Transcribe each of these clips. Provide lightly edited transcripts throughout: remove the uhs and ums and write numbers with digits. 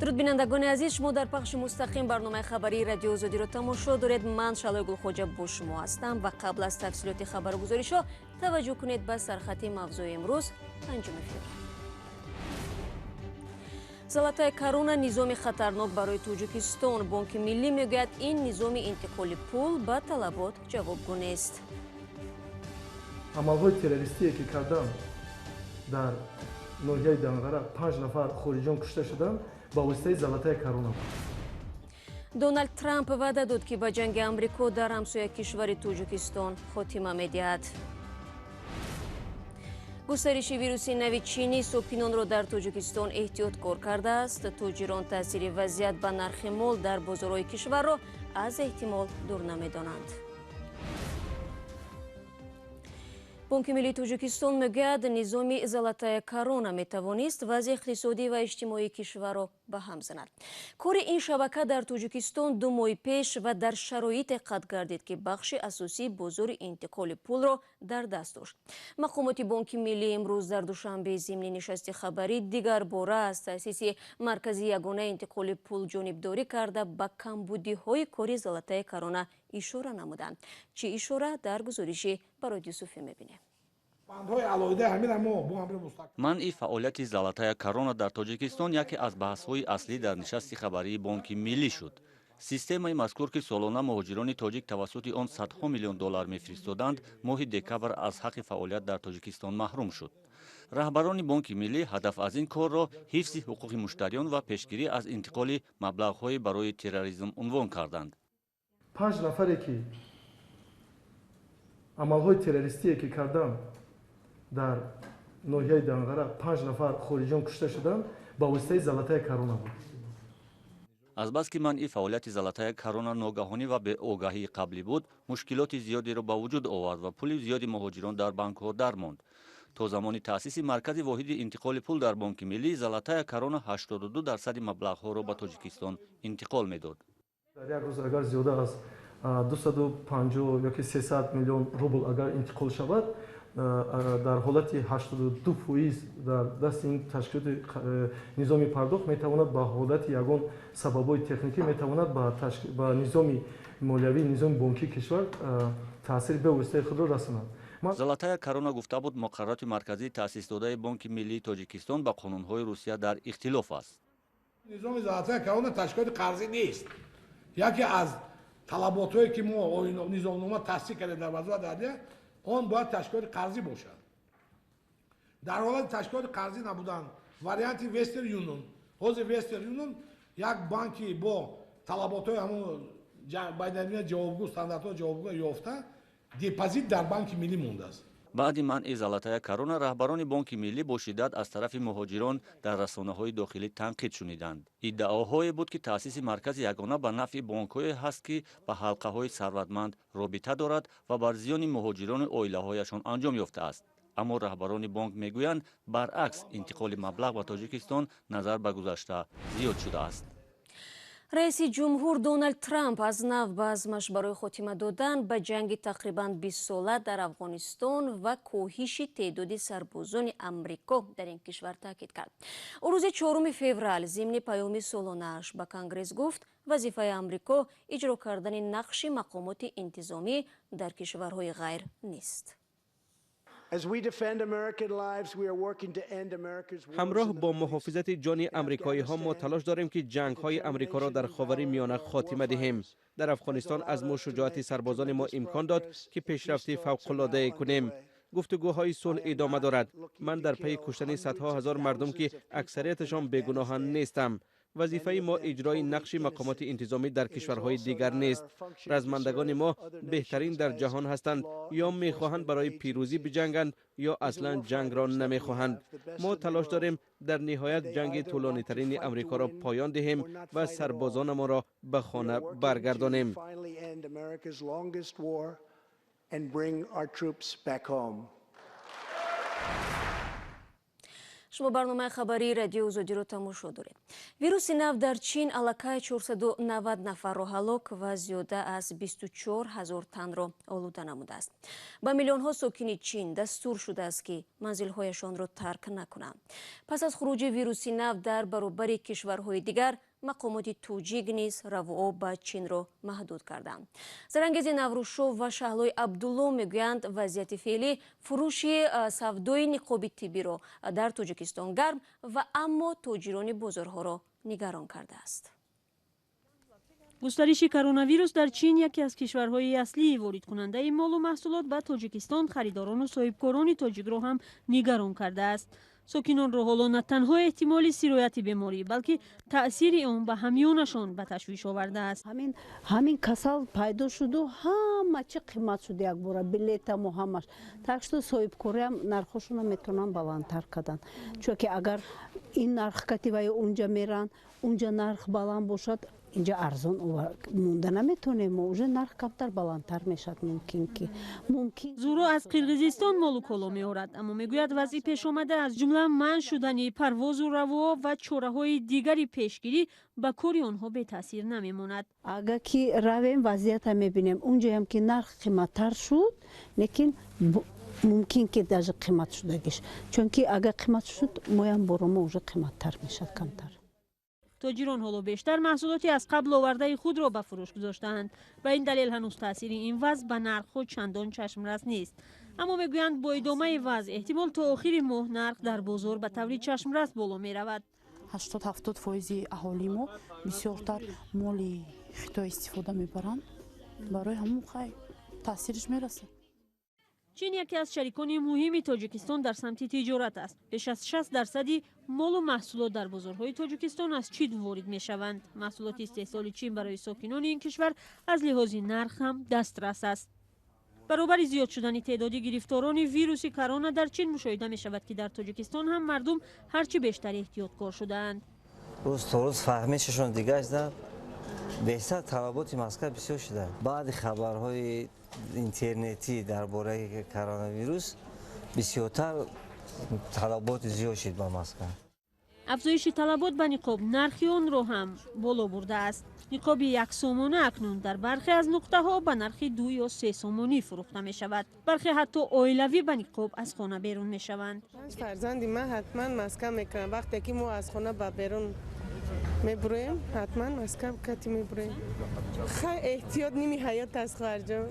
درود بینندگان عزیز، شما در پخش مستقیم برنامه خبری رادیو آزادی را تماشا دارید. من شالای گلخوجه با شما هستم و قبل از تفصیلات خبرگزاری‌ها توجه کنید به سرخط موضوع امروز 5 فوریه. زلاتای کرونا نظام خطرناک برای تاجیکستان. بانک ملی میگوید این نظام انتقال پول به طلبات جوابگو نیست. عملهای تروریستی که کردن در ناحیه دنقره 5 نفر خارجیان کشته شدند با واسطه زلاتای کرونا. دونالد ترامپ وعده داد که به جنگ آمریکا در همسایه کشور تاجیکستان خاتمه می‌دهد. گسترش ویروس نو چینی صبحینان را در تاجیکستان احتیاط کار کرده است. تاجران تاثیر وضعیت به نرخ مال در بازارهای کشور را از احتمال دور نمی‌دانند. بانک ملی تاجیکستان میگوید نظام زلاتای کرونا میتوانست وضع اقتصادی و اجتماعی کشور را به هم زند. کار این شبکه در تاجیکستان 2 ماه پیش و در شرایط قطع گردید که بخش اساسی بازار انتقال پول را در دست داشت. مقامات بانک ملی امروز در دوشنبه ضمن نشست خبری دیگر باره از تأسیس مرکز یگانه انتقال پول جانبداری کرده به کمبودی‌های کار زلاتای کرونا اشاره نمودند. چه اشاره در گزارش برای یوسفی می‌بینیم. манъи фаъолияти залатая корона дар тоҷикистон яке аз баҳсҳои аслӣ дар нишасти хабарии бонки миллӣ шуд. системаи мазкур ки солона муҳоҷирони тоҷик тавассути он садҳо миллион доллар мефиристоданд моҳи декабр аз ҳаққи фаъолият дар тоҷикистон маҳрум шуд. раҳбарони бонки миллӣ ҳадаф аз ин корро ҳифзи ҳуқуқи муштариён ва пешгирӣ аз интиқоли маблағҳои барои терроризм унвон карданд. 5 нафаре ки амалҳои террористие ки карданд дар ноҳияи данғара 5 нафар хориҷиён кушта шуданд ба воситаи залатаи корона буд. азбаски манъи фаъолияти залатаи корона ногаҳонӣ ва беогаҳии қаблӣ буд, мушкилоти зиёдеро ба вуҷуд овард ва пули зиёди муҳоҷирон дар банкҳо дармонд. то замони таъсиси маркази воҳиди интиқоли пул дар бонки миллӣ, залатаи корона 82% маблағҳоро ба тоҷикистон интиқол медод. дар як рӯз агар зиёда аз 250 yoki 300 million рубл агар интиқол шавад, дар ҳолати 82% дар дасти ин ташкилоти низоми пардохт метавонад ба ҳолати ягон сабабҳои техникӣ метавонад ба низоми молиявӣ, низоми бонкии кишвар таъсири бевоситаи худро расонад. залатая корона гуфта буд муқаррарати марказии таъсисдодаи бонки миллии тоҷикистон ба қонунҳои русия дар ихтилоф аст. низоми залатая корона ташкилоти қарзӣ нест. яке аз талаботҳое ки мо низомнома тасдиқ кардем дар вазорат адлия, он бояд ташкилоти қарзӣ бошад. дар ҳолати ташкилоти қарзӣ набудан варианти Western Union, ҳозир Western Union як банки бо талаботҳои ҳамон байналмилали ҷавобгӯ, стандартҳои ҷавобгӯ ёфта депозит дар банки миллӣ мондааст. баъди манъи залатая корона раҳбарони бонки миллӣ бо шиддат аз тарафи муҳоҷирон дар расонаҳои дохилӣ танқид шуниданд. иддаоҳое буд ки таъсиси маркази ягона ба нафъи бонкҳое ҳаст ки ба ҳалқаҳои сарватманд робита дорад ва бар зиёни муҳоҷирони оилаҳояшон анҷом ёфтааст. аммо раҳбарони бонк мегӯянд баръакс интиқоли маблағ ба тоҷикистон назар ба гузашта зиёд шудааст. раиси ҷумҳур Дональд Трамп аз нав ба азмаш барои хотима додан ба ҷанги тақрибан 20 сола дар Афғонистон ва коҳиши теъдоди сарбозони Амрико дар ин кишвар таъкид кард. ӯ рӯзи 4 феврал зимни паёми солонааш ба Конгресс гуфт вазифаи Амрико иҷро кардани нақши мақомоти интизомӣ дар кишварҳои ғайр нест. ҳамроҳ бо муҳофизати ҷони амрикоиҳо мо талош дорем ки ҷангҳои амрикоро дар ховари миёна хотима диҳем. дар афғонистон аз мо шуҷоати сарбозони мо имкон дод ки пешрафти фавқулодае кунем. гуфтугӯҳои сулҳ идома дорад. ман дар паи куштани садҳо ҳазор мардум ки аксарияташон бегуноҳан нестам. вазифаи мо иҷрои нақши мақомоти интизомӣ дар кишварҳои дигар нест. размандагони мо беҳтарин дар ҷаҳон ҳастанд, ё мехоҳанд барои пирӯзӣ биҷанганд ё аслан ҷангро намехоҳанд. мо талош дорем дар ниҳоят ҷанги тӯлонитарини амрикоро поён диҳем ва сарбозонамонро ба хона баргардонем. шумо барномаи хабарии радиои Озодиро тамошо доред. Вируси нав дар Чин аллакай 490 нафарро ҳалок ва зиёда аз 24 000 танро олуда намудааст. ба миллионҳо сокини Чин дастур шудааст ки манзилҳояшонро тарк накунанд. пас аз хуруҷи вируси нав дар баробари кишварҳои дигар, мақомоти тоҷик низ равоо ба Чинро маҳдуд карданд. Зарангези Наврӯзшов ва Шаҳлои Абдулло мегӯянд вазъияти феълӣ фурӯши савдои ниқоби тиббиро дар Тоҷикистон гарм ва аммо тоҷирони бозорҳоро нигарон кардааст. густариши коронавирус дар Чин яке аз кишварҳои аслии воридкунандаи молу маҳсулот ба Тоҷикистон харидорону соҳибкорони тоҷикро ҳам нигарон кардааст. сокинонро ҳоло на танҳо эҳтимоли сирояти беморӣ, балки таъсири он ба ҳамёнашон ба ташвиш овардааст. ҳамин касал пайдо шуду ҳама чи қимат шуд якбора билетаму ҳамаш. Так что соҳибкориам нархошона метавонанд баландтар карданд. чунки агар ин нарх кативаи унҷа меран, унҷа нарх баланд бошад, инҷа арзон монда наметавонем, мо уже нарх камтар баландтар мешавад. мумкин зуро аз Қирғизистон молу коло меорад, аммо мегӯяд вазъи пешомада аз ҷумла манъ шудани парвозу равоо ва чораҳои дигари пешгирӣ ба кори онҳо бетаъсир намемонад. агар ки равем вазъиятро мебинем, унҷаям ки нарх қиматтар шуд, лекин мумкин ки даже қимат шудагиш, чунки агар қимат шуд, моям боромо уже қиматтар мешавад камтар. тоҷирон ҳоло бештар маҳсулоти аз қабл овардаи худро ба фурӯш гузоштаанд. ба ин далел ҳанӯз таъсири ин вазъ ба нархҳо чандон чашмрас нест. аммо мегӯянд бо идомаи вазъ эҳтимол то охири моҳ нарх дар бозор ба таври чашмрас боло меравад. 80-70% аҳолии мо бисёртар моли хитой истифода мебаранд. барои ҳамон хай таъсириш мерасад. чин яке аз шарикони муҳими Тоҷикистон дар самти тиҷорат аст. беш аз 60% молу маҳсулот дар бозорҳои Тоҷикистон аз Чин ворид мешаванд. маҳсулоти истеҳсоли Чин барои сокинони ин кишвар аз лиҳози нарх ҳам дастрас аст. баробари зиёд шудани теъдоди гирифторони вируси корона дар Чин мушоҳида мешавад, ки дар Тоҷикистон ҳам мардум ҳарчи бештар эҳтиёткор шудаанд. рӯз то рӯз фаҳмишашон дигар шуда, бештар талаботи маска бисёр шуда. баъди хабарҳои интернетӣ дар бораи коронавирус бисёртар талаботи зиёд шуд ба маска. афзоиши талабот ба ниқоб нархи онро ҳам боло бурдааст. ниқоби 1 сомона акнун дар бархе аз нуқтаҳо ба нархи 2 ё 3 сомонӣ фурӯхта мешавад. бархе ҳатто оилавӣ ба ниқоб аз хона берун мешаванд. фарзанди ман ҳатман маска мекунам. вақте ки мо аз хона ба берун мебуроем, ҳатман маска кати мебуроем. хай эҳтиёт ними ҳаёт аст хоҳарҷон.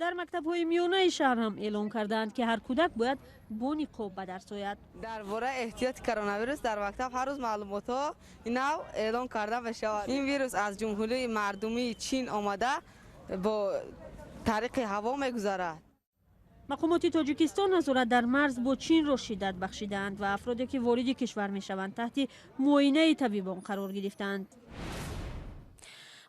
дар мактабҳои миёнаи шаҳр ҳам эълон карданд, ки ҳар кӯдак бояд бо ниқоб ба дарс ояд. дар бораи эҳтиёти коронавирус дар мактаб ҳар рӯз маълумотҳо нав эълон карда мешавад. ин вирус аз ҷумҳурии мардумии Чин омада бо тариқи ҳаво мегузарад. мақомоти Тоҷикистон назорат дар марз бо Чинро шиддат бахшидаанд ва афроде ки вориди кишвар мешаванд таҳти муоинаи табибон қарор гирифтанд.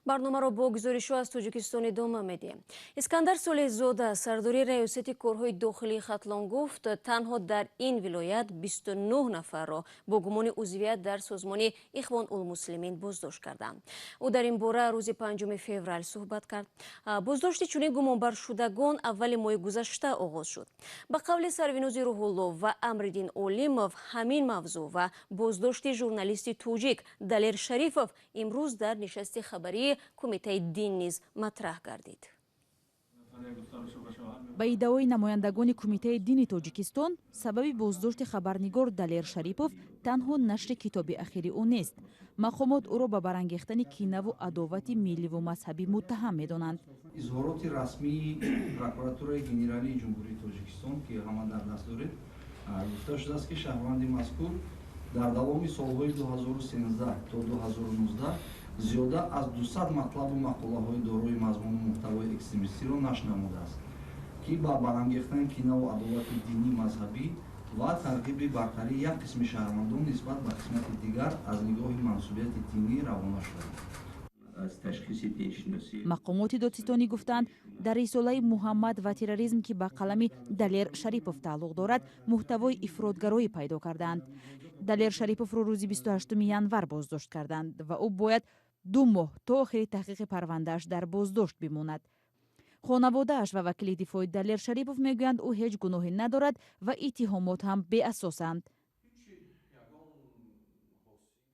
барномаро бо гузоришҳо аз Тоҷикистон идома медиҳем. Искандар Солеҳзода, сардори раёсати корҳои дохилии Хатлон гуфт, танҳо дар ин вилоят 29 нафарро бо гумони узвият дар созмони Ихвон-ул-Муслимин боздошт карданд. ӯ дар ин бора рӯзи 5 феврал суҳбат кард. боздошти чунин гумонбаршудагон аввали моҳи гузашта оғоз шуд. ба қавли Сарвинози Рӯҳулло ва Амриддин Олимов, ҳамин мавзӯъ ва боздошти журналисти тоҷик Далер Шарифов имрӯз дар нишасти хабарии кумитаи дин низ матраҳ гардид. ба иддаои намояндагони кумитаи дини Тоҷикистон, сабаби боздошти хабарнигор Далер Шарипов танҳо нашри китоби ахири ӯ нест. мақомот ӯро ба барангехтани кинаву адовати милливу мазҳабӣ муттаҳам медонанд. изҳороти расмии прокуратураи генералии ҷумҳурии Тоҷикистон ки ҳама дар даст доред, гуфта шудааст ки шаҳрванди мазкур дар давоми солҳои 2013 то 2019 зиёда аз 200 матлабу мақолаҳои дорои мазмуну муҳтавои экстремистиро нашр намудааст, ки ба барангехтани кинаву адовати динӣ мазҳабӣ ва тарғиби бартарии як қисми шаҳрвандон нисбат ба қисмати дигар аз нигоҳи мансубияти динӣ равона шуданд. мақомоти додситонӣ гуфтанд, дар рисолаи муҳаммад ва терроризм ки ба қалами Далер Шарипов тааллуқ дорад, муҳтавои ифротгароӣ пайдо карданд. Далер Шариповро рӯзи 28 январ боздошт карданд ва ӯ бояд 2 моҳ то охири таҳқиқи парвандааш дар боздошт бимонад. хонаводааш ва вакили дифои Далер Шарипов мегӯянд ӯ ҳеҷ гуноҳе надорад ва иттиҳомот ҳам беасосанд.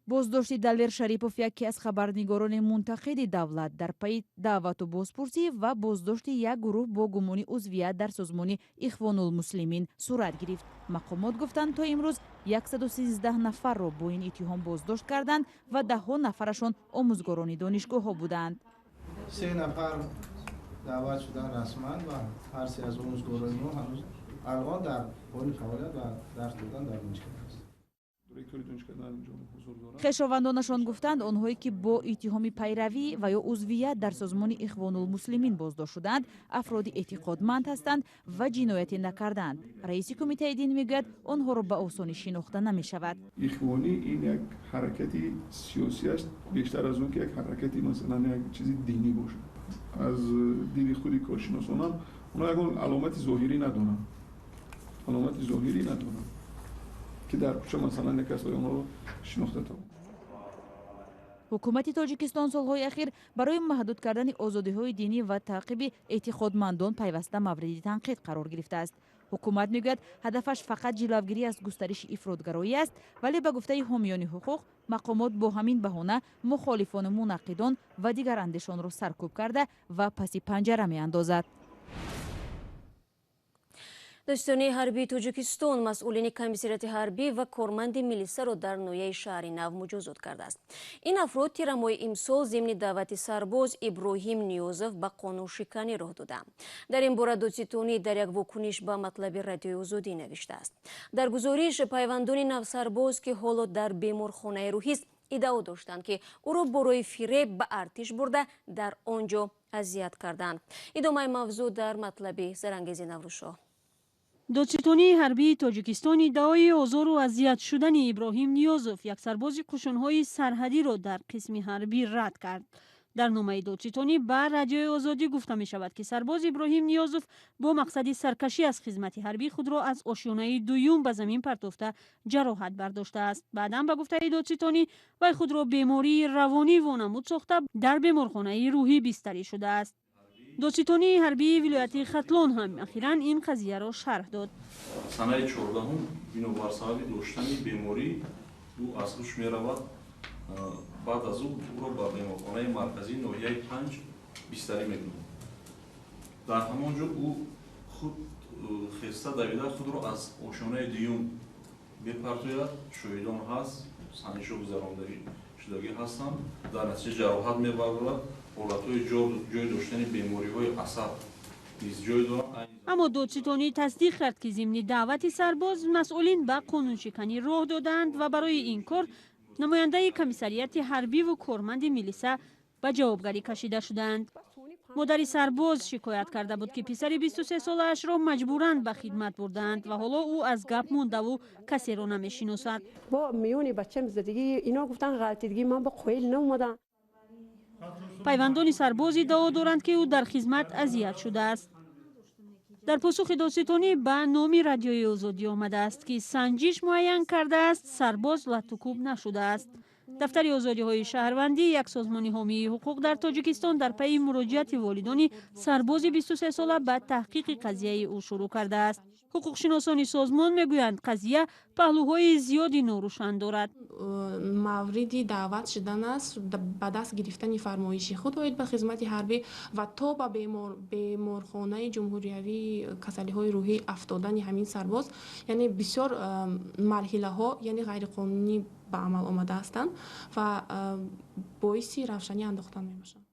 боздошти Далер Шарипов яке аз хабарнигорони мунтақиди давлат дар пайи даъвату бозпурсӣ ва боздошти як гурӯҳ бо гумони узвият дар созмони Ихвонулмуслимин сурат гирифт. Мақомот гуфтанд то имрӯз 113 нафарро бо ин иттиҳом боздошт карданд ва даҳҳо нафарашон омӯзгорони донишгоҳҳо буданд. 3 нафар даъват шудан расман ва ҳар се аз омӯзгорони мо ҳанӯз алон дар ҳоли фаъолият ва дарс додан дар донишгоҳ аст. хешовандонашон гуфтанд онҳое ки бо иттиҳоми пайравӣ ва ё узвият дар созмони Ихвонулмуслимин боздошт шуданд афроди эътиқодманд ҳастанд ва ҷинояте накарданд. раиси кумитаи дин мегӯяд онҳоро ба осонӣ шинохта намешавад. ихвонӣ ин як ҳаракати сиёсӣ аст бештар аз он ки як ҳаракати масалан як чизи динӣ бошад. аз диди худи коршиносонам онҳо ягон аломати зоҳирӣ надоранд. ки дар кӯча масалан як касои онҳоро шинохта тавонад. ҳукумати тоҷикистон солҳои ахир барои маҳдуд кардани озодиҳои динӣ ва таъқиби эътиқодмандон пайваста мавриди танқид қарор гирифтааст. ҳукумат мегӯяд ҳадафаш фақат ҷилавгирӣ аз густариши ифротгароӣ аст, вале ба гуфтаи ҳомиёни ҳуқуқ мақомот бо ҳамин баҳона мухолифони мунаққидон ва дигарандешонро саркӯб карда ва паси панҷара меандозад. Достони ҳарбии Тоҷикистон масъулини комиссарияти ҳарбӣ ва корманди милисаро дар ноҳияи шаҳри Нав муҷозот кардааст. Ин афрод тирамоҳи имсол зимни даъвати сарбоз Иброҳим Ниёзов ба қонуншиканӣ роҳ доданд. Дар ин бора додситонӣ дар як вокуниш ба матлаби Радиои Озодӣ навиштааст. Дар гузориш пайвандони навсарбоз ки ҳоло дар беморхонаи рӯҳист иддао доштанд ки ӯро борои фиреб ба артиш бурда дар он ҷо азият карданд. идомаи мавзӯъ дар матлаби Зарангези Наврӯзшоҳ. додситонии ҳарбии Тоҷикистон иддаои озору азият шудани Иброҳим Ниёзов, як сарбози қушунҳои сарҳадиро дар қисми ҳарбӣ рад кард. дар номаи додситонӣ ба Радиои Озодӣ гуфта мешавад ки сарбоз Иброҳим Ниёзов бо мақсади саркашӣ аз хизмати ҳарбӣ худро аз ошёнаи дуюм ба замин партофта ҷароҳат бардоштааст. баъдан ба гуфтаи додситонӣ вай худро бемории равонӣ вонамуд сохта дар беморхонаи рӯҳӣ бистарӣ шудааст. додситонии ҳарбии вилояти Хатлон ҳам ахиран ин қазияро шарҳ дод. санаи 14 бинобар сабаби доштани беморӣ ӯ аз ҳуш меравад. баъд аз ӯро ба беморхонаи марказии ноҳияи 5 бистарӣ мекунад. дар ҳамон ҷо ӯ худ хеста давида худро аз ошонаи дуюм бепартояд. шоҳидон ҳаст, санишо гузарондагӣ шудагӣ ҳастанд. дар натиҷа ҷароҳат мебардорад. ҳолатҳои ҷой доштани бемориҳои асаб низ ҷой доранд. аммо додситонӣ тасдиқ кард ки зимни даъвати сарбоз масъулин ба қонуншиканӣ роҳ доданд ва барои ин кор намояндаи комиссарияти ҳарбӣ ва корманди милиса ба ҷавобгарӣ кашида шуданд. модари сарбоз шикоят карда буд ки писари 23 солаашро маҷбуран ба хидмат бурданд ва ҳоло ӯ аз гап мондаву касеро намешиносад. бо миёни бачаам задагӣ ино гуфтан ғалтидагӣ ман ба қоил наомадам. пайвандони сарбоз иддао доранд ки ӯ дар хизмат азият шудааст. дар посухи додситонӣ ба номи Радиои Озодӣ омадааст ки санҷиш муайян кардааст сарбоз латукуб нашудааст. дафтари озодиҳои шаҳрвандӣ, як созмони ҳомии ҳуқуқ дар Тоҷикистон, дар пайи муроҷиати волидони сарбози 23 сола ба таҳқиқи қазияи ӯ шурӯъ кардааст. ҳуқуқшиносони созмон мегӯянд қазия паҳлӯҳои зиёди норӯшан дорад. мавриди даъват шудан аст ба даст гирифтани фармоиши худ оид ба хизмати ҳарбӣ ва то ба беморхонаи ҷумҳуриявии касалиҳои рӯҳӣ афтодани ҳамин сарбоз, яъне бисёр марҳилаҳо яъне ғайриқонунӣ ба амал омада ҳастанд ва боиси равшанӣ андохтан мебошанд.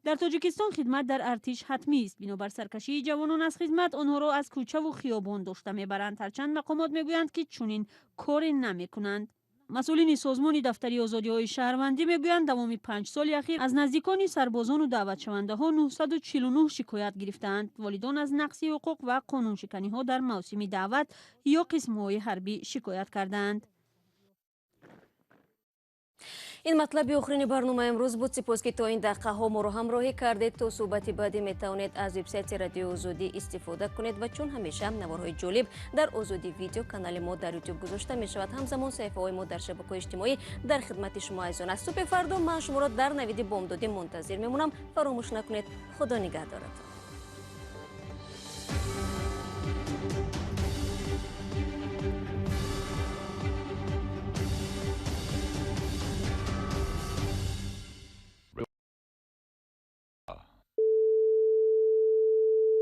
дар Тоҷикистон хидмат дар артиш ҳатмӣ ист. бинобар саркашии ҷавонон аз хизмат онҳоро аз кӯчаву хиёбон дошта мебаранд. ҳарчанд мақомот мегӯянд ки чунин коре намекунанд. масъулини созмони дафтари озодиҳои шаҳрвандӣ мегӯянд давоми 5 соли ахир аз наздикони сарбозону даъватшавандаҳо 949 шикоят гирифтаанд. волидон аз нақси ҳуқуқ ва қонуншиканиҳо дар мавсими даъват ё қисмҳои ҳарбӣ шикоят карданд. ин матлаби охирини барнома имрӯз буд. сипос ки то ин дақиқаҳо моро ҳамроҳӣ кардед. то суҳбати баъдӣ метавонед аз вебсайти Радиои Озодӣ истифода кунед ва чун ҳамеша наворҳои ҷолиб дар Озодӣ видео канали мо дар YouTube гузошта мешавад. ҳамзамон саҳифаҳои мо дар шабакаҳои иҷтимоӣ дар хидмати шумо азизон аст. субҳи фардо ман шуморо дар навиди бомдодӣ мунтазир мемонам. фаромӯш накунед. худо нигаҳдорад.